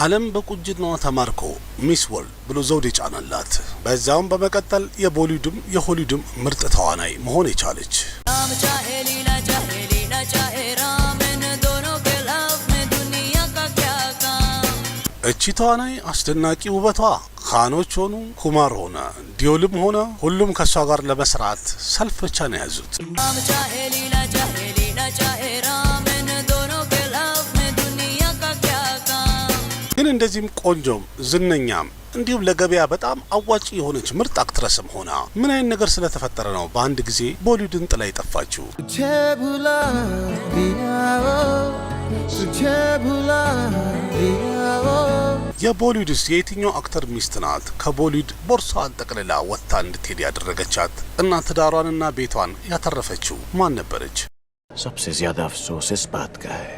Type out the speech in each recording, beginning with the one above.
ዓለም በቁጅናዋ ተማርኮ ሚስ ወርልድ ብሎ ዘውድ የጫነላት በዛውም በመቀጠል የቦሊውድም የሆሊውድም ምርጥ ተዋናይ መሆን የቻለች እቺ ተዋናይ አስደናቂ ውበቷ ካኖች ሆኑ ኩማር ሆነ ዲዮልም ሆነ ሁሉም ከሷ ጋር ለመስራት ሰልፍ ብቻ ነው ያዙት። ግን እንደዚህም ቆንጆም ዝነኛም እንዲሁም ለገበያ በጣም አዋጪ የሆነች ምርጥ አክትረስም ሆና ምን አይነት ነገር ስለተፈጠረ ነው በአንድ ጊዜ ቦሊውድን ጥላ የጠፋችው? የቦሊውድስ የየትኛው አክተር ሚስት ናት ከቦሊውድ ቦርሳዋን ጠቅልላ ወጥታ እንድትሄድ ያደረገቻት እና ትዳሯንና ቤቷን ያተረፈችው ማን ነበረች? सबसे ज्यादा अफसोस इस बात का है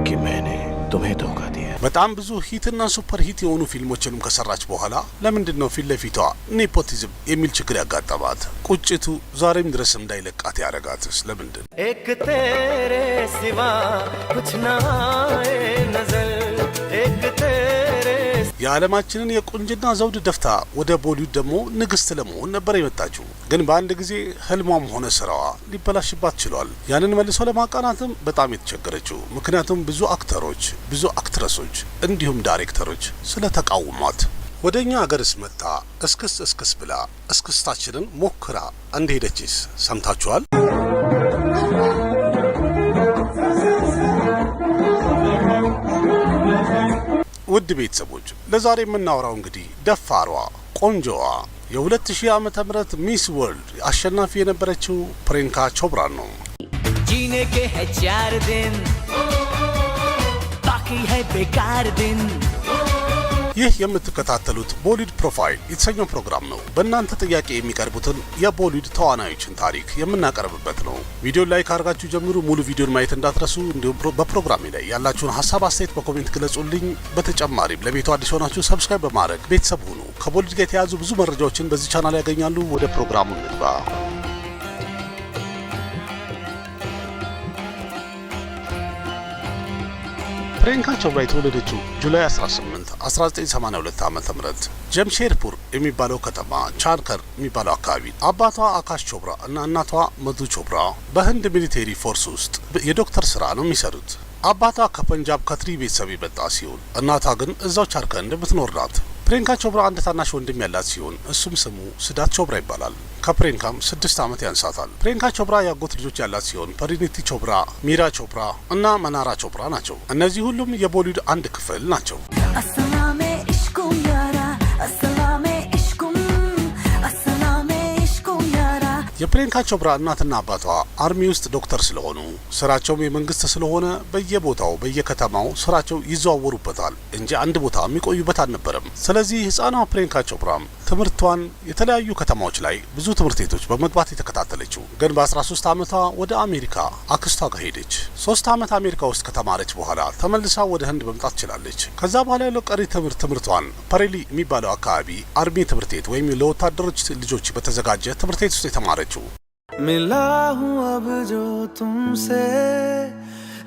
कि मैंने तुम्हें धोखा दिया। በጣም ብዙ ሂትና ሱፐር ሂት የሆኑ ፊልሞችንም ከሰራች በኋላ ለምንድን ነው ፊት ለፊቷ ኔፖቲዝም የሚል ችግር ያጋጠማት? ቁጭቱ ዛሬም ድረስ እንዳይለቃት ያረጋትስ ለምንድን? एक तेरे सिवा कुछ ना आए नजर एक तेरे የዓለማችንን የቁንጅና ዘውድ ደፍታ ወደ ቦሊውድ ደግሞ ንግስት ለመሆን ነበር የመጣችው። ግን በአንድ ጊዜ ህልሟም ሆነ ስራዋ ሊበላሽባት ችሏል። ያንን መልሶ ለማቃናትም በጣም የተቸገረችው ምክንያቱም ብዙ አክተሮች፣ ብዙ አክትረሶች እንዲሁም ዳይሬክተሮች ስለተቃወሟት ወደኛ ሀገርስ መጣ እስክስ እስክስ ብላ እስክስታችንን ሞክራ እንደሄደችስ ሰምታችኋል? ውድ ቤተሰቦች ለዛሬ የምናወራው እንግዲህ ደፋሯ ቆንጆዋ የ2000 ዓመተ ምህረት ሚስ ወርልድ አሸናፊ የነበረችው ፕሪያንካ ቾፕራን ነው። जीने के है 4 दिन बाकी है बेकार दिन ይህ የምትከታተሉት ቦሊውድ ፕሮፋይል የተሰኘው ፕሮግራም ነው። በእናንተ ጥያቄ የሚቀርቡትን የቦሊውድ ተዋናዮችን ታሪክ የምናቀርብበት ነው። ቪዲዮ ላይክ አድርጋችሁ ጀምሩ። ሙሉ ቪዲዮን ማየት እንዳትረሱ። እንዲሁም በፕሮግራሜ ላይ ያላችሁን ሀሳብ አስተያየት በኮሜንት ግለጹልኝ። በተጨማሪም ለቤቱ አዲስ ሆናችሁ ሰብስክራይብ በማድረግ ቤተሰብ ሁኑ። ከቦሊውድ ጋር የተያዙ ብዙ መረጃዎችን በዚህ ቻናል ያገኛሉ። ወደ ፕሮግራሙ እንግባ። ፕሪያንካ ቾፕራ የተወለደችው ጁላይ 18 1982 ዓ.ም ጀምሼድፑር የሚባለው ከተማ ቻንከር የሚባለው አካባቢ። አባቷ አካሽ ቾፕራ እና እናቷ መዱ ቾፕራ በህንድ ሚሊቴሪ ፎርስ ውስጥ የዶክተር ስራ ነው የሚሰሩት። አባቷ ከፐንጃብ ከትሪ ቤተሰብ የመጣ ሲሆን እናቷ ግን እዛው ቻርከንድ የምትኖር ናት። ፕሪያንካ ቾፕራ አንድ ታናሽ ወንድም ያላት ሲሆን እሱም ስሙ ሲዳርት ቾፕራ ይባላል። ከፕሪያንካም 6 ዓመት ያንሳታል። ፕሪያንካ ቾፕራ ያጎት ልጆች ያላት ሲሆን ፐሪኒቲ ቾፕራ፣ ሚራ ቾፕራ እና መናራ ቾፕራ ናቸው። እነዚህ ሁሉም የቦሊውድ አንድ ክፍል ናቸው። የፕሪያንካ ቾፕራ እናትና አባቷ አርሚ ውስጥ ዶክተር ስለሆኑ ስራቸውም የመንግስት ስለሆነ በየቦታው በየከተማው ስራቸው ይዘዋወሩበታል እንጂ አንድ ቦታ የሚቆዩበት አልነበረም። ስለዚህ ህፃኗ ፕሪያንካ ቾፕራም ትምህርቷን የተለያዩ ከተማዎች ላይ ብዙ ትምህርት ቤቶች በመግባት የተከታተለችው ግን በ13 ዓመቷ ወደ አሜሪካ አክስቷ ጋር ሄደች። 3 ዓመት አሜሪካ ውስጥ ከተማረች በኋላ ተመልሳ ወደ ህንድ መምጣት ችላለች። ከዛ በኋላ ያለው ቀሪ ትምህርቷን ፐሬሊ የሚባለው አካባቢ አርሚ ትምህርት ቤት ወይም ለወታደሮች ልጆች በተዘጋጀ ትምህርት ቤት ውስጥ የተማረችው። मिला हूँ अब जो तुमसे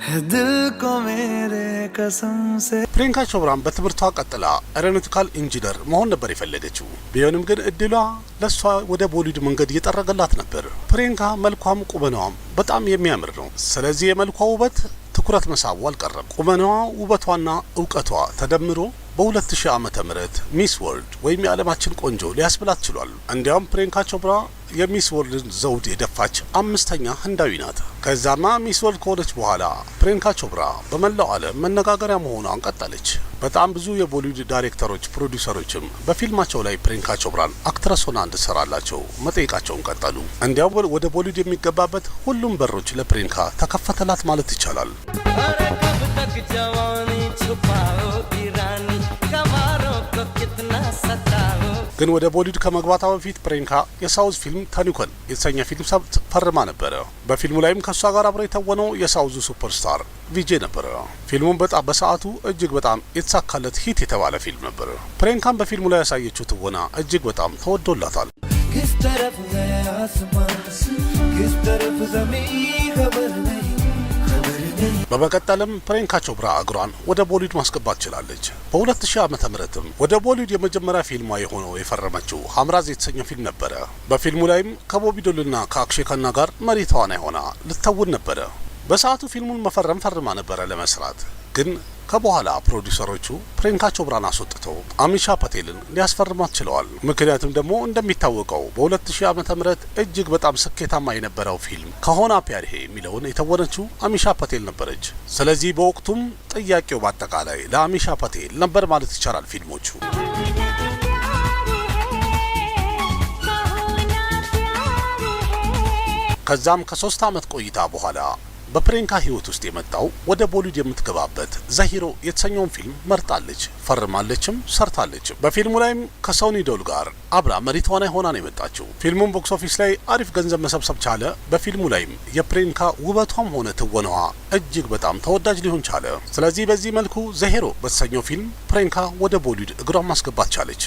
है दिल को मेरे कसम से ፕሪያንካ ቾፕራን በትምህርቷ ቀጥላ ኤሮኖቲካል ኢንጂነር መሆን ነበር የፈለገችው። ቢሆንም ግን እድሏ ለሷ ወደ ቦሊውድ መንገድ እየጠረገላት ነበር። ፕሪያንካ መልኳም ቁመናዋም በጣም የሚያምር ነው። ስለዚህ የመልኳ ውበት ትኩረት መሳቡ አልቀረም። ቁመናዋ ውበቷና እውቀቷ ተደምሮ በ2000 ዓመተ ምህረት ሚስ ወርልድ ወይም የዓለማችን ቆንጆ ሊያስብላት ችሏል። እንዲያውም ፕሪያንካ ቾፕራ የሚስ ወርልድን ዘውድ የደፋች 5ኛ ህንዳዊ ናት። ከዛማ ሚስ ወርልድ ከሆነች በኋላ ፕሪያንካ ቾፕራ በመላው ዓለም መነጋገሪያ መሆኗን ቀጠለች። በጣም ብዙ የቦሊውድ ዳይሬክተሮች፣ ፕሮዲውሰሮችም በፊልማቸው ላይ ፕሪያንካ ቾፕራን አክትረስ ሆና እንድትሰራላቸው መጠየቃቸውን ቀጠሉ። እንዲያውም ወደ ቦሊውድ የሚገባበት ሁሉም በሮች ለፕሪያንካ ተከፈተላት ማለት ይቻላል። ግን ወደ ቦሊውድ ከመግባቷ በፊት ፕሪያንካ የሳውዝ ፊልም ታኒኮን የተሰኘ ፊልም ፈርማ ነበረ። በፊልሙ ላይም ከሷ ጋር አብሮ የተወነው የሳውዙ ሱፐርስታር ቪጄ ነበረ። ፊልሙም በጣም በሰዓቱ እጅግ በጣም የተሳካለት ሂት የተባለ ፊልም ነበር። ፕሪያንካም በፊልሙ ላይ ያሳየችው ትወና እጅግ በጣም ተወዶላታል። तरफ ज़मीं खबर नहीं በመቀጠልም ፕሪያንካ ቾፕራ እግሯን ወደ ቦሊውድ ማስገባት ችላለች። በ2000 ዓመተ ምህረትም ወደ ቦሊውድ የመጀመሪያ ፊልሟ የሆነው የፈረመችው ሐምራዝ የተሰኘው ፊልም ነበረ። በፊልሙ ላይም ከቦቢ ዶልና ከአክሼ ካና ጋር መሪ ተዋናይ ሆና ልትተውን ነበረ። በሰዓቱ ፊልሙን ፈርማ ነበረ ለመስራት ግን ከበኋላ ፕሮዲውሰሮቹ ፕሪያንካ ቾፕራን አስወጥተው አሚሻ ፓቴልን ሊያስፈርሟት ችለዋል። ምክንያቱም ደግሞ እንደሚታወቀው በ2000 ዓመተ ምህረት እጅግ በጣም ስኬታማ የነበረው ፊልም ከሆና ፕያር ሄ የሚለውን የተወነችው አሚሻ ፓቴል ነበረች። ስለዚህ በወቅቱም ጥያቄው በአጠቃላይ ለአሚሻ ፓቴል ነበር ማለት ይቻላል ፊልሞቹ። ከዛም ከ3 ዓመት ቆይታ በኋላ በፕሪያንካ ህይወት ውስጥ የመጣው ወደ ቦሊውድ የምትገባበት ዘሂሮ የተሰኘውን ፊልም መርጣለች፣ ፈርማለችም ሰርታለች። በፊልሙ ላይም ከሶኒ ዶል ጋር አብራ መሪ ተዋናይ ሆና ነው የመጣችው። ፊልሙም ቦክስ ኦፊስ ላይ አሪፍ ገንዘብ መሰብሰብ ቻለ። በፊልሙ ላይም የፕሪያንካ ውበቷም ሆነ ትወናዋ እጅግ በጣም ተወዳጅ ሊሆን ቻለ። ስለዚህ በዚህ መልኩ ዘሂሮ በተሰኘው ፊልም ፕሪያንካ ወደ ቦሊውድ እግሯን ማስገባት ቻለች።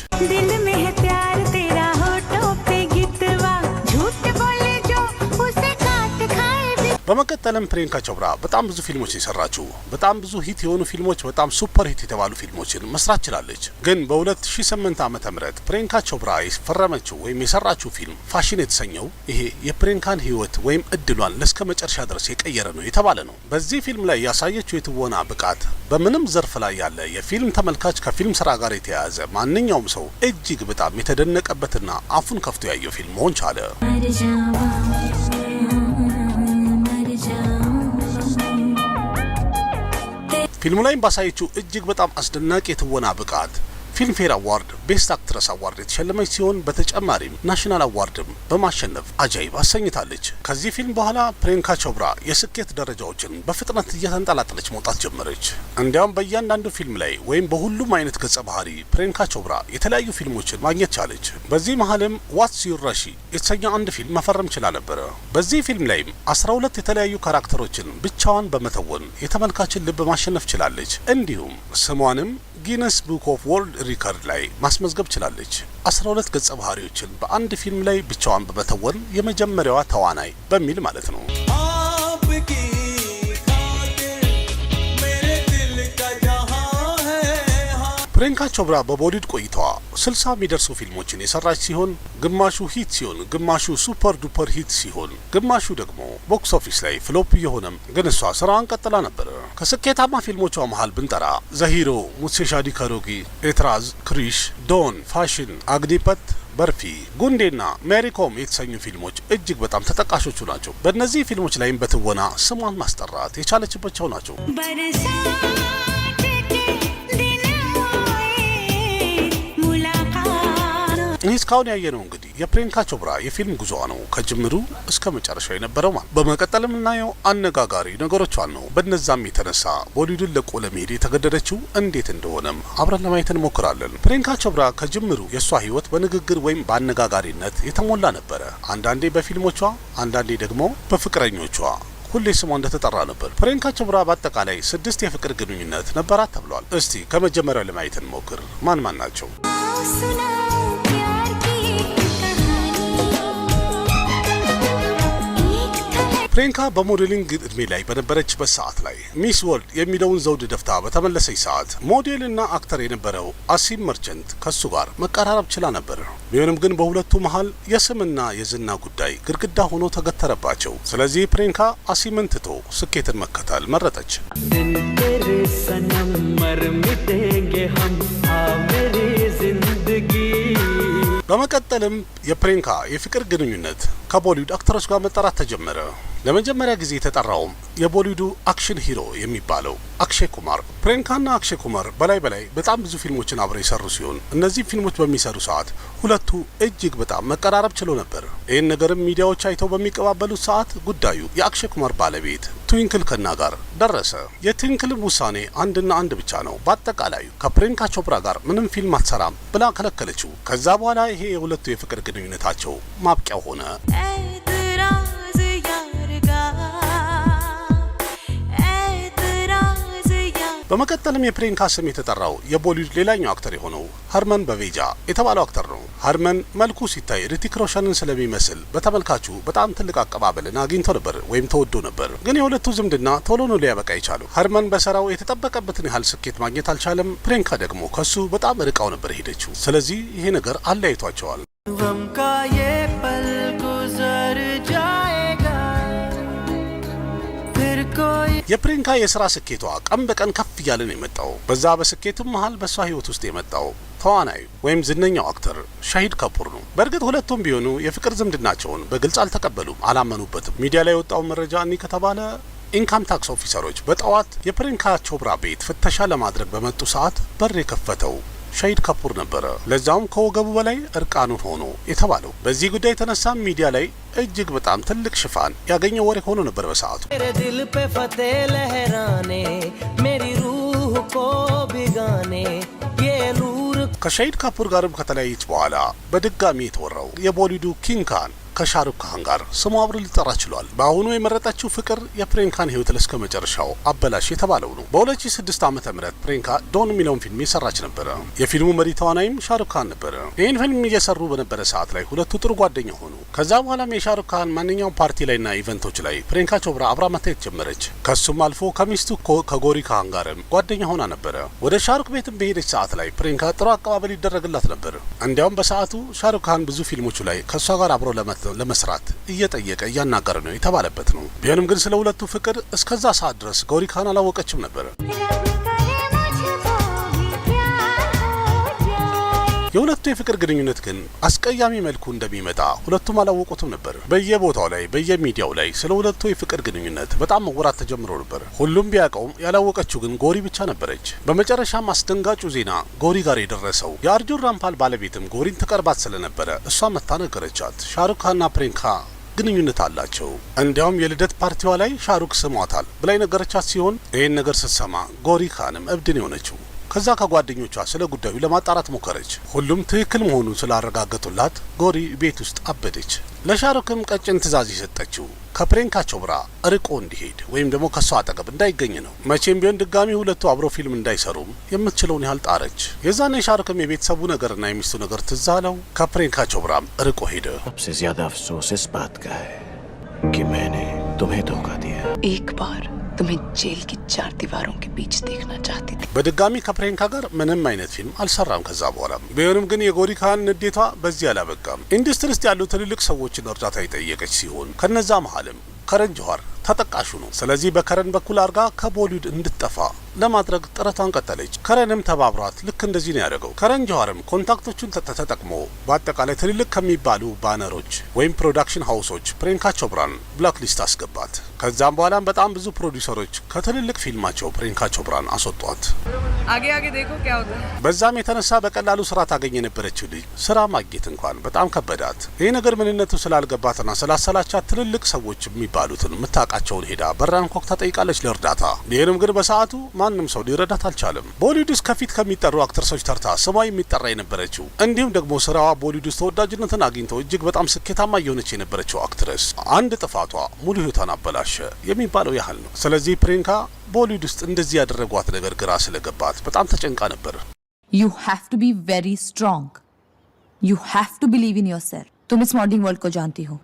በመቀጠልም ፕሪያንካ ቾፕራ በጣም ብዙ ፊልሞች የሰራችው በጣም ብዙ ሂት የሆኑ ፊልሞች በጣም ሱፐር ሂት የተባሉ ፊልሞችን መስራት ችላለች። ግን በ2008 ዓመተ ምህረት ፕሪያንካ ቾፕራ የፈረመችው ወይም የሰራችው ፊልም ፋሽን የተሰኘው ይሄ የፕሪያንካን ህይወት ወይም እድሏን ለስከ መጨረሻ ድረስ የቀየረ ነው የተባለ ነው። በዚህ ፊልም ላይ ያሳየችው የትወና ብቃት በምንም ዘርፍ ላይ ያለ የፊልም ተመልካች ከፊልም ስራ ጋር የተያያዘ ማንኛውም ሰው እጅግ በጣም የተደነቀበትና አፉን ከፍቶ ያየው ፊልም መሆን ቻለ። ፊልሙ ላይም ባሳየችው እጅግ በጣም አስደናቂ የትወና ብቃት ፊልምፌር አዋርድ ቤስት አክትረስ አዋርድ የተሸለመች ሲሆን በተጨማሪም ናሽናል አዋርድም በማሸነፍ አጃይብ አሰኝታለች። ከዚህ ፊልም በኋላ ፕሪያንካ ቾፕራ የስኬት ደረጃዎችን በፍጥነት እየተንጠላጠለች መውጣት ጀመረች። እንዲያውም በእያንዳንዱ ፊልም ላይ ወይም በሁሉም አይነት ገጸ ባህሪ ፕሪያንካ ቾፕራ የተለያዩ ፊልሞችን ማግኘት ቻለች። በዚህ መሀልም ዋትስ ዩር ራሺ የተሰኘ አንድ ፊልም መፈረም ችላ ነበረ። በዚህ ፊልም ላይም 12 የተለያዩ ካራክተሮችን ብቻዋን በመተወን የተመልካችን ልብ ማሸነፍ ችላለች። እንዲሁም ስሟንም ጊነስ ቡክ ኦፍ ወርልድ ሪከርድ ላይ ማስመዝገብ ችላለች። 12 ገጸ ባህሪዎችን በአንድ ፊልም ላይ ብቻዋን በመተወን የመጀመሪያዋ ተዋናይ በሚል ማለት ነው። ፕሪያንካ ቾፕራ በቦሊውድ ቆይታዋ 60 የሚደርሱ ፊልሞችን የሰራች ሲሆን ግማሹ ሂት ሲሆን፣ ግማሹ ሱፐር ዱፐር ሂት ሲሆን፣ ግማሹ ደግሞ ቦክስ ኦፊስ ላይ ፍሎፕ የሆነም ግን እሷ ስራዋን ቀጥላ ነበር። ከስኬታማ ፊልሞቿ መሃል ብንጠራ ዘሂሮ፣ ሙሴ ሻዲ ከሮጊ፣ ኤትራዝ፣ ክሪሽ፣ ዶን፣ ፋሽን፣ አግኒፐት፣ በርፊ፣ ጉንዴና ሜሪኮም የተሰኙ ፊልሞች እጅግ በጣም ተጠቃሾቹ ናቸው። በእነዚህ ፊልሞች ላይም በትወና ስሟን ማስጠራት የቻለችባቸው ናቸው። ይህ እስካሁን ያየነው እንግዲህ የፕሪያንካ ቾፕራ የፊልም ጉዞዋ ነው ከጅምሩ እስከ መጨረሻው የነበረው ማለት። በመቀጠልም እናየው አነጋጋሪ ነገሮቿን ነው። በነዛም የተነሳ ቦሊውድን ለቆ ለመሄድ የተገደደችው እንዴት እንደሆነም አብረን ለማየት እንሞክራለን። ፕሪያንካ ቾፕራ ከጅምሩ የእሷ ህይወት በንግግር ወይም በአነጋጋሪነት የተሞላ ነበረ። አንዳንዴ በፊልሞቿ፣ አንዳንዴ ደግሞ በፍቅረኞቿ ሁሌ ስሟ እንደተጠራ ነበር። ፕሪያንካ ቾፕራ በአጠቃላይ 6 የፍቅር ግንኙነት ነበራት ተብሏል። እስቲ ከመጀመሪያው ለማየት እንሞክር። ማን ማን ናቸው? ፕሪያንካ በሞዴሊንግ እድሜ ላይ በነበረችበት ሰዓት ላይ ሚስ ወርልድ የሚለውን ዘውድ ደፍታ በተመለሰች ሰዓት ሞዴልና አክተር የነበረው አሲም መርቸንት ከሱ ጋር መቀራረብ ችላ ነበር። ቢሆንም ግን በሁለቱ መሃል የስምና የዝና ጉዳይ ግድግዳ ሆኖ ተገተረባቸው። ስለዚህ ፕሪያንካ አሲምን ትቶ ስኬትን መከተል መረጠች። በመቀጠልም የፕሪያንካ የፍቅር ግንኙነት ከቦሊውድ አክተሮች ጋር መጠራት ተጀመረ። ለመጀመሪያ ጊዜ የተጠራውም የቦሊውዱ አክሽን ሂሮ የሚባለው አክሼ ኩማር። ፕሪያንካና አክሼ ኩማር በላይ በጣም ብዙ ፊልሞችን አብረው የሰሩ ሲሆን እነዚህ ፊልሞች በሚሰሩ ሰዓት ሁለቱ እጅግ በጣም መቀራረብ ችሎ ነበር። ይህን ነገርም ሚዲያዎች አይተው በሚቀባበሉት ሰዓት ጉዳዩ የአክሼ ኩማር ባለቤት ትዊንክል ከና ጋር ደረሰ። የትዊንክልም ውሳኔ አንድና አንድ ብቻ ነው። በአጠቃላዩ ከፕሪያንካ ቾፕራ ጋር ምንም ፊልም አትሰራም ብላ ከለከለችው። ከዛ በኋላ ይሄ የሁለቱ የፍቅር ግንኙነታቸው ማብቂያው ሆነ። በመቀጠልም የፕሪያንካ ስም የተጠራው የቦሊውድ ሌላኛው አክተር የሆነው ሀርመን በቬጃ የተባለው አክተር ነው። ሃርመን መልኩ ሲታይ ሪቲክ ሮሽንን ስለሚመስል በተመልካቹ በጣም ትልቅ አቀባበልን አግኝቶ ነበር ወይም ተወዶ ነበር። ግን የሁለቱ ዝምድና ቶሎ ነው ሊያበቃ የቻለው። ሃርመን በሰራው የተጠበቀበትን ያህል ስኬት ማግኘት አልቻለም። ፕሪያንካ ደግሞ ከሱ በጣም ርቃው ነበር ሄደችው። ስለዚህ ይሄ ነገር አለያይቷቸዋል። የፕሪያንካ የስራ ስኬቷ ቀን በቀን ከፍ እያለ ነው የመጣው። በዛ በስኬቱም መሃል በሷ ህይወት ውስጥ የመጣው ተዋናዩ ወይም ዝነኛው አክተር ሻሂድ ካፑር ነው። በእርግጥ ሁለቱም ቢሆኑ የፍቅር ዝምድናቸውን በግልጽ አልተቀበሉም፣ አላመኑበትም። ሚዲያ ላይ የወጣው መረጃ እኒ ከተባለ ኢንካም ታክስ ኦፊሰሮች በጠዋት የፕሪያንካ ቾፕራ ቤት ፍተሻ ለማድረግ በመጡ ሰዓት በር የከፈተው ሻሂድ ካፑር ነበረ። ለዛውም ከወገቡ በላይ እርቃኑን ሆኖ የተባለው። በዚህ ጉዳይ የተነሳ ሚዲያ ላይ እጅግ በጣም ትልቅ ሽፋን ያገኘው ወሬ ሆኖ ነበር በሰዓቱ። ከሻሂድ ካፑር ጋርም ከተለያየች በኋላ በድጋሚ የተወራው የቦሊውዱ ኪንግ ካን ከሻሩክ ካን ጋር ስሙ አብሮ ሊጠራ ችሏል። በአሁኑ የመረጠችው ፍቅር የፕሪያንካን ህይወት ለስከ መጨረሻው አበላሽ የተባለው ነው። በ2006 ዓ.ም ፕሪያንካ ዶን የሚለውን ፊልም የሰራች ነበረ። የፊልሙ መሪ ተዋናይም ሻሩክ ካን ነበረ። ይህን ፊልም እየሰሩ በነበረ ሰዓት ላይ ሁለቱ ጥሩ ጓደኛ ሆኑ። ከዛ በኋላም የሻሩክ ካን ማንኛውም ፓርቲ ላይና ኢቨንቶች ላይ ፕሪያንካ ቾፕራ አብራ መታየት ጀመረች። ከሱም አልፎ ከሚስቱ ከጎሪ ካን ጋርም ጓደኛ ሆና ነበረ። ወደ ሻሩክ ቤትም በሄደች ሰዓት ላይ ፕሪያንካ ጥሩ አቀባበል ይደረግላት ነበር። እንዲያውም በሰዓቱ ሻሩክ ካን ብዙ ፊልሞቹ ላይ ከሷ ጋር አብሮ ለመስራት እየጠየቀ እያናገረ ነው የተባለበት ነው። ቢሆንም ግን ስለ ሁለቱ ፍቅር እስከዛ ሰዓት ድረስ ጎሪ ካን አላወቀችም ነበር። የሁለቱ የፍቅር ግንኙነት ግን አስቀያሚ መልኩ እንደሚመጣ ሁለቱም አላወቁትም ነበር። በየቦታው ላይ በየሚዲያው ላይ ስለ ሁለቱ የፍቅር ግንኙነት በጣም መወራት ተጀምሮ ነበር። ሁሉም ቢያውቀውም ያላወቀችው ግን ጎሪ ብቻ ነበረች። በመጨረሻም አስደንጋጩ ዜና ጎሪ ጋር የደረሰው የአርጁን ራምፓል ባለቤትም ጎሪን ትቀርባት ስለነበረ እሷ መታ ነገረቻት። ሻሩክ ካንና ፕሪያንካ ግንኙነት አላቸው፣ እንዲያውም የልደት ፓርቲዋ ላይ ሻሩክ ስሟታል ብላ ነገረቻት ሲሆን ይህን ነገር ስትሰማ ጎሪ ካንም እብድን የሆነችው። ከዛ ከጓደኞቿ ስለ ጉዳዩ ለማጣራት ሞከረች። ሁሉም ትክክል መሆኑን ስላረጋገጡላት ጎሪ ቤት ውስጥ አበደች። ለሻሩክም ቀጭን ትዕዛዝ የሰጠችው ከፕሪያንካ ቾፕራ ርቆ እንዲሄድ ወይም ደግሞ ከሷ አጠገብ እንዳይገኝ ነው። መቼም ቢሆን ድጋሚ ሁለቱ አብረው ፊልም እንዳይሰሩም የምትችለውን ያህል ጣረች። የዛኔ ሻሩክም የቤተሰቡ ነገርና የሚስቱ ነገር ትዝ አለው። ከፕሪያንካ ቾፕራም ርቆ ሄደ። सबसे ज्यादा अफसोस इस बात का है कि मैंने तुम्हें धोखा दिया। एक बार तुम्हें जेल की 4 दीवारों के बीच देखना चाहती थी। በድጋሚ ከፕሪያንካ ጋር ምንም አይነት ፊልም አልሰራም ከዛ በኋላ። ቢሆንም ግን የጎሪ ካን ንዴቷ በዚህ አላበቃም። ኢንዱስትሪ ውስጥ ያሉ ትልልቅ ሰዎችን እርዳታ የጠየቀች ሲሆን ከነዛ መሀልም ከረን ጆሃር ተጠቃሹ ነው። ስለዚህ በከረን በኩል አርጋ ከቦሊውድ እንድትጠፋ ለማድረግ ጥረቷን ቀጠለች። ከረንም ተባብሯት ልክ እንደዚህ ነው ያደረገው። ከረን ጆሃርም ኮንታክቶቹን ተጠቅሞ በአጠቃላይ ትልልቅ ከሚባሉ ባነሮች ወይም ፕሮዳክሽን ሃውሶች ፕሪያንካ ቾፕራን ብላክ ሊስት አስገባት። ከዛም በኋላም በጣም ብዙ ፕሮዲውሰሮች ከትልልቅ ፊልማቸው ፕሪያንካ ቾፕራን አስወጧት። በዛም የተነሳ በቀላሉ ስራ ታገኝ የነበረችው ልጅ ስራ ማግኘት እንኳን በጣም ከበዳት። ይህ ነገር ምንነቱ ስላልገባትና ስላሰላቻት ትልልቅ ሰዎች የሚባሉትን ምታቃቸውን ሄዳ በራንኮክ ተጠይቃለች ለእርዳታ። ይህንም ግን በሰዓቱ ማንም ሰው ሊረዳት አልቻለም። ቦሊውድ ውስጥ ከፊት ከሚጠሩ አክተርሶች ተርታ ስሟ የሚጠራ የነበረችው እንዲሁም ደግሞ ስራዋ ቦሊውድ ውስጥ ተወዳጅነትን አግኝቶ እጅግ በጣም ስኬታማ እየሆነች የነበረችው አክትረስ አንድ ጥፋቷ ሙሉ ህይወቷን አበላሸ የሚባለው ያህል ነው። ስለዚህ ፕሪያንካ ቦሊውድ ውስጥ እንደዚህ ያደረጓት ነገር ግራ ስለገባት በጣም ተጨንቃ ነበር። You have to be very strong. You have to believe in yourself. तुम इस मॉडलिंग वर्ल्ड को जानती हो.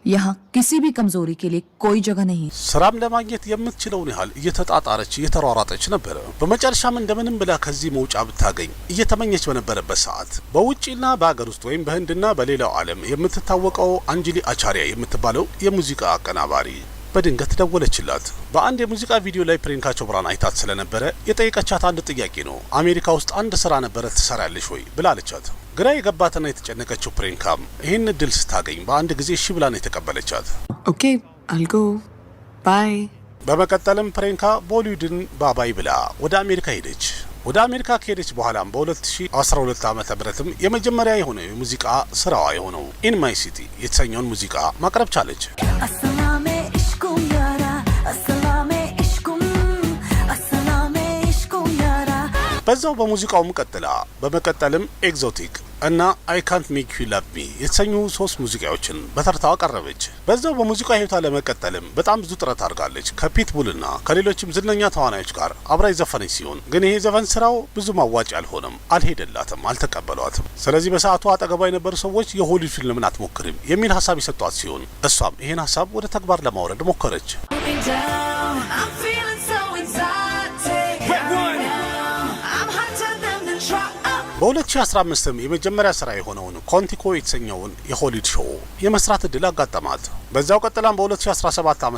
यहाँ किसी भी कमजोरी के लिए कोई जगह नहीं. ስራም ለማግኘት የምትችለውን ያህል እየተጣጣረች እየተሯሯጠች ነበር። በመጨረሻም እንደምንም ብላ ከዚህ መውጫ ብታገኝ እየተመኘች በነበረበት ሰዓት በውጪና በአገር ውስጥ ወይም በህንድና በሌላው ዓለም የምትታወቀው አንጀሊ አቻሪያ የምትባለው የሙዚቃ አቀናባሪ በድንገት ደወለችላት። በአንድ የሙዚቃ ቪዲዮ ላይ ፕሪያንካ ቾፕራን አይታት ስለነበረ የጠየቀቻት አንድ ጥያቄ ነው። አሜሪካ ውስጥ አንድ ስራ ነበረ ትሰራለሽ ወይ ብላለቻት። ግራ የገባትና የተጨነቀችው ፕሪያንካም ይህን እድል ስታገኝ በአንድ ጊዜ እሺ ብላ ነው የተቀበለቻት። ኦኬ I'll go. Bye. በመቀጠልም ፕሪያንካ ቦሊውድን ባባይ ብላ ወደ አሜሪካ ሄደች። ወደ አሜሪካ ከሄደች በኋላም በ2012 ዓ.ም የመጀመሪያ የሆነ የሙዚቃ ስራዋ የሆነው ኢን ማይ ሲቲ የተሰኘውን ሙዚቃ ማቅረብ ቻለች። በዛው በሙዚቃውም ቀጥላ በመቀጠልም ኤግዞቲክ እና አይ ካንት ሜክ ዩ ላቭ ሚ የተሰኙ 3 ሙዚቃዎችን በተርታው አቀረበች። በዛው በሙዚቃ ህይወቷ ለመቀጠልም በጣም ብዙ ጥረት አድርጋለች። ከፒትቡልና ከሌሎችም ዝነኛ ተዋናዮች ጋር አብራ የዘፈነች ሲሆን ግን ይሄ ዘፈን ስራው ብዙ ማዋጭ አልሆነም፣ አልሄደላትም፣ አልተቀበሏትም። ስለዚህ በሰዓቱ አጠገቧ የነበሩ ሰዎች የሆሊውድ ፊልምን አትሞክርም የሚል ሀሳብ የሰጧት ሲሆን እሷም ይሄን ሀሳብ ወደ ተግባር ለማውረድ ሞከረች። በ2015 የመጀመሪያ ስራ የሆነውን ኮንቲኮ የተሰኘውን የሆሊውድ ሾው የመስራት እድል አጋጠማት። በዛው ቀጥላም በ2017 ዓ.ም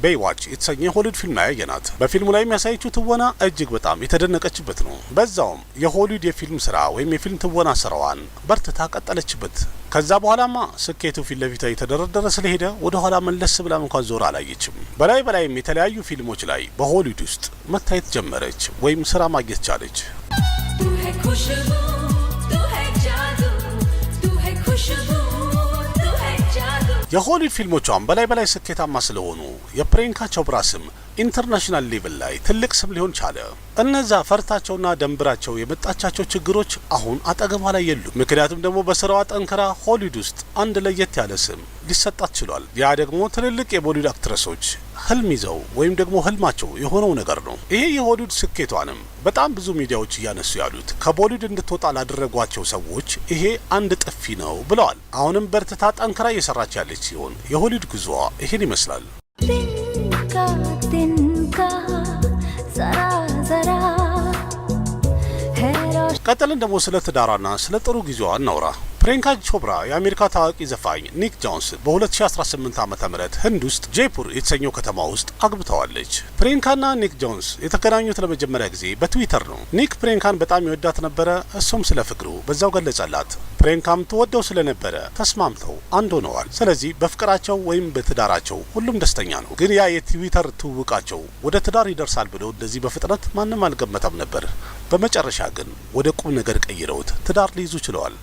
ቤይዋች የተሰኘ የሆሊውድ ፊልም ያየናት። በፊልሙ ላይ የሚያሳየችው ትወና እጅግ በጣም የተደነቀችበት ነው። በዛውም የሆሊውድ የፊልም ስራ ወይም የፊልም ትወና ስራዋን በርትታ ቀጠለችበት። ከዛ በኋላማ ስኬቱ ፊት ለፊቷ የተደረደረ ስለሄደ ወደ ኋላ መለስ ብላ እንኳን ዞር አላየችም። በላይም የተለያዩ ፊልሞች ላይ በሆሊውድ ውስጥ መታየት ጀመረች ወይም ስራ ማግኘት ቻለች። የሆሊውድ ፊልሞቿም በላይ ስኬታማ ስለሆኑ የፕሪያንካ ቾፕራ ስም ኢንተርናሽናል ሌቭል ላይ ትልቅ ስም ሊሆን ቻለ። እነዛ ፈርታቸውና ደንብራቸው የመጣቻቸው ችግሮች አሁን አጠገቧ ላይ የሉ። ምክንያቱም ደግሞ በስራዋ ጠንከራ ሆሊውድ ውስጥ አንድ ለየት ያለ ስም ሊሰጣት ችሏል። ያ ደግሞ ትልልቅ የቦሊውድ አክትረሶች ህልም ይዘው ወይም ደግሞ ህልማቸው የሆነው ነገር ነው። ይሄ የሆሊውድ ስኬቷንም በጣም ብዙ ሚዲያዎች እያነሱ ያሉት ከቦሊውድ እንድትወጣ ላደረጓቸው ሰዎች ይሄ አንድ ጥፊ ነው ብለዋል። አሁንም በርትታ ጠንከራ እየሰራች ያለች ሲሆን የሆሊውድ ጉዞዋ ይሄን ይመስላል። ቀጥለን ደግሞ ስለ ትዳሯና ስለ ጥሩ ጊዜዋ እናውራ። ፕሪያንካ ቾፕራ የአሜሪካ ታዋቂ ዘፋኝ ኒክ ጆንስ በ2018 ዓ.ም ህንድ ውስጥ ጄፑር የተሰኘው ከተማ ውስጥ አግብተዋለች። ፕሪያንካና ኒክ ጆንስ የተገናኙት ለመጀመሪያ ጊዜ በትዊተር ነው። ኒክ ፕሪያንካን በጣም ይወዳት ነበረ፣ እሱም ስለ ፍቅሩ በዛው ገለጸላት። ፕሪያንካም ትወደው ስለነበረ ተስማምተው አንድ ሆነዋል። ስለዚህ በፍቅራቸው ወይም በትዳራቸው ሁሉም ደስተኛ ነው። ግን ያ የትዊተር ትውውቃቸው ወደ ትዳር ይደርሳል ብሎ እንደዚህ በፍጥነት ማንም አልገመተም ነበር። በመጨረሻ ግን ወደ ቁም ነገር ቀይረውት ትዳር ሊይዙ ችለዋል።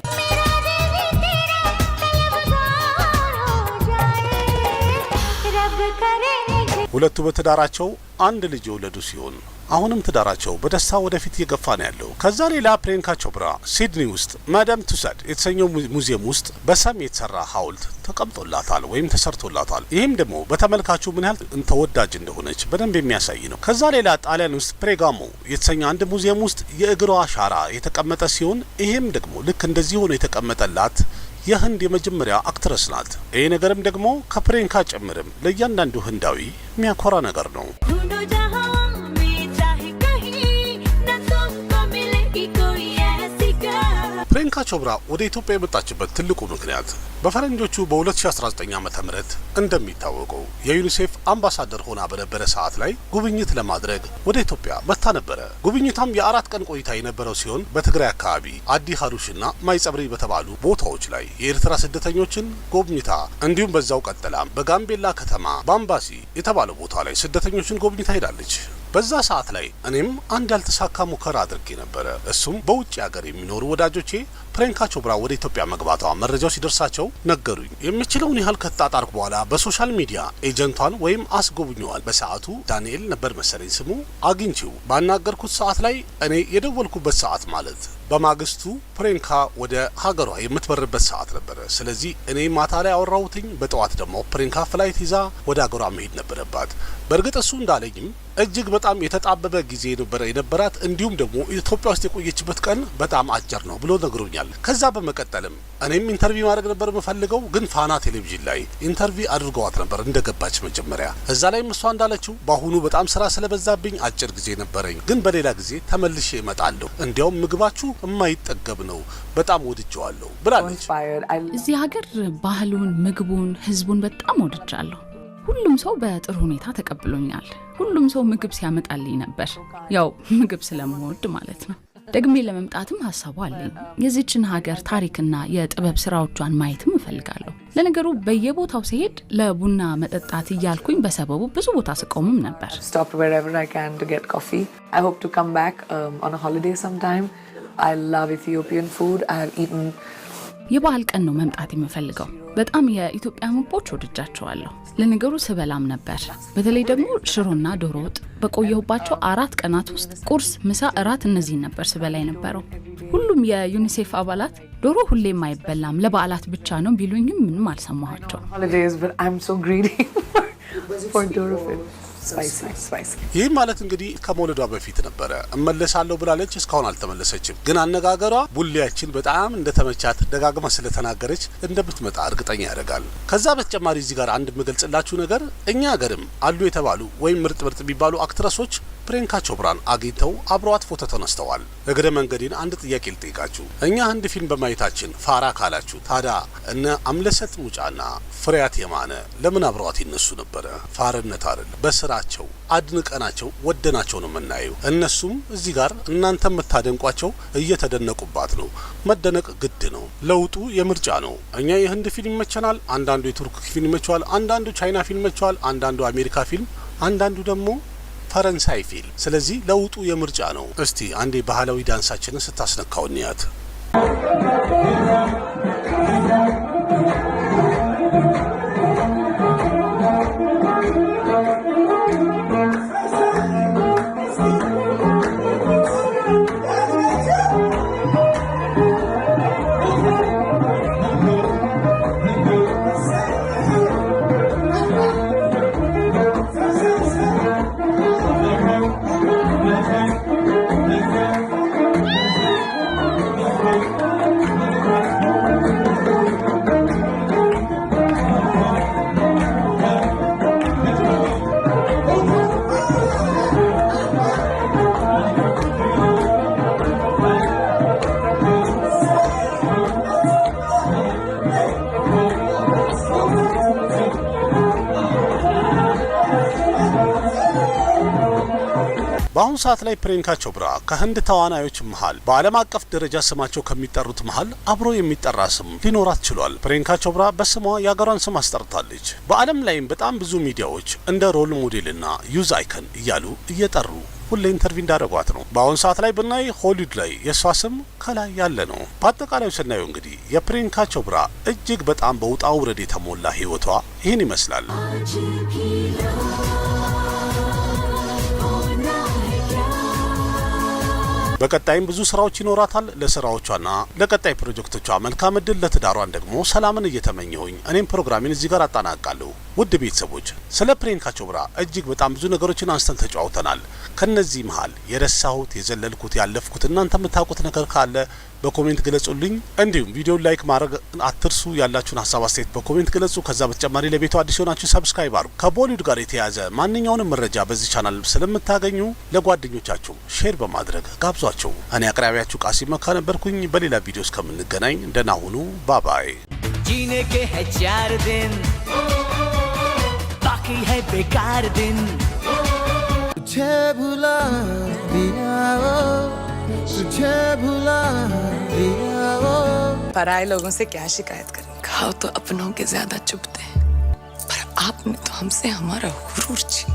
ሁለቱ በትዳራቸው አንድ ልጅ የወለዱ ሲሆን አሁንም ትዳራቸው በደስታ ወደፊት እየገፋ ነው ያለው። ከዛ ሌላ ፕሪያንካ ቾፕራ ሲድኒ ውስጥ ማዳም ቱሳድ የተሰኘው ሙዚየም ውስጥ በሰም የተሰራ ሐውልት ተቀምጦላታል ወይም ተሰርቶላታል። ይህም ደግሞ በተመልካቹ ምን ያህል ተወዳጅ እንደሆነች በደንብ የሚያሳይ ነው። ከዛ ሌላ ጣሊያን ውስጥ ፕሬጋሞ የተሰኘ አንድ ሙዚየም ውስጥ የእግሯ አሻራ የተቀመጠ ሲሆን ይህም ደግሞ ልክ እንደዚህ ሆኖ የተቀመጠላት የህንድ የመጀመሪያ አክትረስ ናት። ይሄ ነገርም ደግሞ ከፕሪያንካ ጭምርም ለእያንዳንዱ ህንዳዊ የሚያኮራ ነገር ነው። ፕሪያንካ ቾፕራ ወደ ኢትዮጵያ የመጣችበት ትልቁ ምክንያት በፈረንጆቹ በ2019 ዓ.ም እንደሚታወቀው የዩኒሴፍ አምባሳደር ሆና በነበረ ሰዓት ላይ ጉብኝት ለማድረግ ወደ ኢትዮጵያ መጥታ ነበረ። ጉብኝቷም የ4 ቀን ቆይታ የነበረው ሲሆን በትግራይ አካባቢ አዲ ሀሩሽና ማይጸብሪ በተባሉ ቦታዎች ላይ የኤርትራ ስደተኞችን ጎብኝታ እንዲሁም በዛው ቀጥላም በጋምቤላ ከተማ ባምባሲ የተባለው ቦታ ላይ ስደተኞችን ጎብኝታ ሄዳለች። በዛ ሰዓት ላይ እኔም አንድ ያልተሳካ ሙከራ አድርጌ ነበረ። እሱም በውጭ ሀገር የሚኖሩ ወዳጆቼ ፕሪያንካ ቾፕራ ወደ ኢትዮጵያ መግባቷ መረጃው ሲደርሳቸው ነገሩኝ። የምችለውን ያህል ከጣጣርኩ በኋላ በሶሻል ሚዲያ ኤጀንቷን ወይም አስጎብኘዋል፣ በሰዓቱ ዳንኤል ነበር መሰለኝ ስሙ፣ አግኝቼው ባናገርኩት ሰዓት ላይ እኔ የደወልኩበት ሰዓት ማለት በማግስቱ ፕሪያንካ ወደ ሀገሯ የምትበርበት ሰዓት ነበረ። ስለዚህ እኔ ማታ ላይ አወራሁትኝ፣ በጠዋት ደግሞ ፕሪያንካ ፍላይት ይዛ ወደ ሀገሯ መሄድ ነበረባት። በእርግጥ እሱ እንዳለኝም እጅግ በጣም የተጣበበ ጊዜ ነበረ የነበራት፣ እንዲሁም ደግሞ ኢትዮጵያ ውስጥ የቆየችበት ቀን በጣም አጭር ነው ብሎ ነግሮኛል። ከዛ በመቀጠልም እኔም ኢንተርቪው ማድረግ ነበር የምፈልገው፣ ግን ፋና ቴሌቪዥን ላይ ኢንተርቪው አድርገዋት ነበር እንደገባች መጀመሪያ። እዛ ላይም እሷ እንዳለችው በአሁኑ በጣም ስራ ስለበዛብኝ አጭር ጊዜ ነበረኝ፣ ግን በሌላ ጊዜ ተመልሼ እመጣለሁ፣ እንዲያውም ምግባችሁ የማይጠገብ ነው፣ በጣም ወድጀዋለሁ ብላለች። እዚህ ሀገር ባህሉን፣ ምግቡን፣ ህዝቡን በጣም ወድጃለሁ። ሁሉም ሰው በጥሩ ሁኔታ ተቀብሎኛል። ሁሉም ሰው ምግብ ሲያመጣልኝ ነበር፣ ያው ምግብ ስለምወድ ማለት ነው። ደግሜ ለመምጣትም ሀሳቡ አለኝ። የዚችን ሀገር ታሪክና የጥበብ ስራዎቿን ማየትም እፈልጋለሁ። ለነገሩ በየቦታው ሲሄድ ለቡና መጠጣት እያልኩኝ በሰበቡ ብዙ ቦታ ስቆምም ነበር። የበዓል ቀን ነው መምጣት የምፈልገው። በጣም የኢትዮጵያ ምግቦች ወድጃቸዋለሁ። ለነገሩ ስበላም ነበር። በተለይ ደግሞ ሽሮና ዶሮ ወጥ በቆየሁባቸው 4 ቀናት ውስጥ ቁርስ፣ ምሳ፣ እራት እነዚህ ነበር ስበላ የነበረው። ሁሉም የዩኒሴፍ አባላት ዶሮ ሁሌም አይበላም ለበዓላት ብቻ ነው ቢሉኝም ምንም አልሰማኋቸው። ይህ ማለት እንግዲህ ከመውለዷ በፊት ነበረ። እመለሳለሁ ብላለች፣ እስካሁን አልተመለሰችም። ግን አነጋገሯ ቡሌያችን በጣም እንደተመቻት ደጋግማ ስለተናገረች እንደምትመጣ እርግጠኛ ያደርጋል። ከዛ በተጨማሪ እዚህ ጋር አንድ የምገልጽላችሁ ነገር እኛ ሀገርም አሉ የተባሉ ወይም ምርጥ የሚባሉ አክትረሶች ፕሪያንካ ቾፕራን አግኝተው አብረዋት ፎቶ ተነስተዋል። እግረ መንገዴን አንድ ጥያቄ ልጠይቃችሁ። እኛ ህንድ ፊልም በማየታችን ፋራ ካላችሁ ታዲያ እነ አምለሰት ሙጫና ፍሬያት የማነ ለምን አብረዋት ይነሱ ነበረ? ፋርነት አይደል፣ በስራቸው አድንቀናቸው ወደናቸው ነው የምናየው። እነሱም እዚህ ጋር እናንተ የምታደንቋቸው እየተደነቁባት ነው። መደነቅ ግድ ነው። ለውጡ የምርጫ ነው። እኛ የህንድ ፊልም ይመቸናል፣ አንዳንዱ የቱርክ ፊልም ይመቸዋል፣ አንዳንዱ ቻይና ፊልም ይመቸዋል፣ አንዳንዱ አሜሪካ ፊልም፣ አንዳንዱ ደግሞ ፈረንሳይ ፊልም። ስለዚህ ለውጡ የምርጫ ነው። እስቲ አንዴ ባህላዊ ዳንሳችንን ስታስነካው እንያት። በአሁኑ ሰዓት ላይ ፕሪያንካ ቾፕራ ከህንድ ተዋናዮች መሃል በዓለም አቀፍ ደረጃ ስማቸው ከሚጠሩት መሃል አብሮ የሚጠራ ስም ሊኖራት ችሏል። ፕሪያንካ ቾፕራ በስሟ የአገሯን ስም አስጠርታለች። በዓለም ላይም በጣም ብዙ ሚዲያዎች እንደ ሮል ሞዴልና ዩዝ አይከን እያሉ እየጠሩ ሁሌ ኢንተርቪው እንዳደረጓት ነው። በአሁኑ ሰዓት ላይ ብናይ ሆሊውድ ላይ የእሷ ስም ከላይ ያለ ነው። በአጠቃላዩ ስናየው እንግዲህ የፕሪያንካ ቾፕራ እጅግ በጣም በውጣ ውረድ የተሞላ ህይወቷ ይህን ይመስላል። በቀጣይም ብዙ ስራዎች ይኖራታል። ለስራዎቿና ለቀጣይ ፕሮጀክቶቿ መልካም እድል፣ ለትዳሯን ደግሞ ሰላምን እየተመኘሁኝ እኔም ፕሮግራሜን እዚህ ጋር አጠናቅቃለሁ። ውድ ቤተሰቦች ስለ ፕሪያንካ ቾፕራ እጅግ በጣም ብዙ ነገሮችን አንስተን ተጫውተናል። ከነዚህ መሃል የረሳሁት፣ የዘለልኩት፣ ያለፍኩት እናንተ የምታውቁት ነገር ካለ በኮሜንት ገለጹልኝ። እንዲሁም ቪዲዮን ላይክ ማድረግ አትርሱ። ያላችሁን ሀሳብ አስተያየት በኮሜንት ገለጹ። ከዛ በተጨማሪ ለቤቱ አዲስ ሆናችሁ ሰብስክራይብ አድርጉ። ከቦሊውድ ጋር የተያያዘ ማንኛውንም መረጃ በዚህ ቻናል ስለምታገኙ ለጓደኞቻችሁ ሼር በማድረግ ጋብዟቸው። እኔ አቅራቢያችሁ ቃሲም መካ ነበርኩኝ። በሌላ ቪዲዮ እስከምንገናኝ ደህና ሁኑ። ባባይ जीने के है 4 दिन बाकी है बेकार दिन तुझे भुला दिया तुझे भुला दिया पराये लोगों से क्या शिकायत करें? खाओ तो अपनों के ज्यादा चुभते हैं, पर आपने तो हमसे हमारा गुरूर छीना।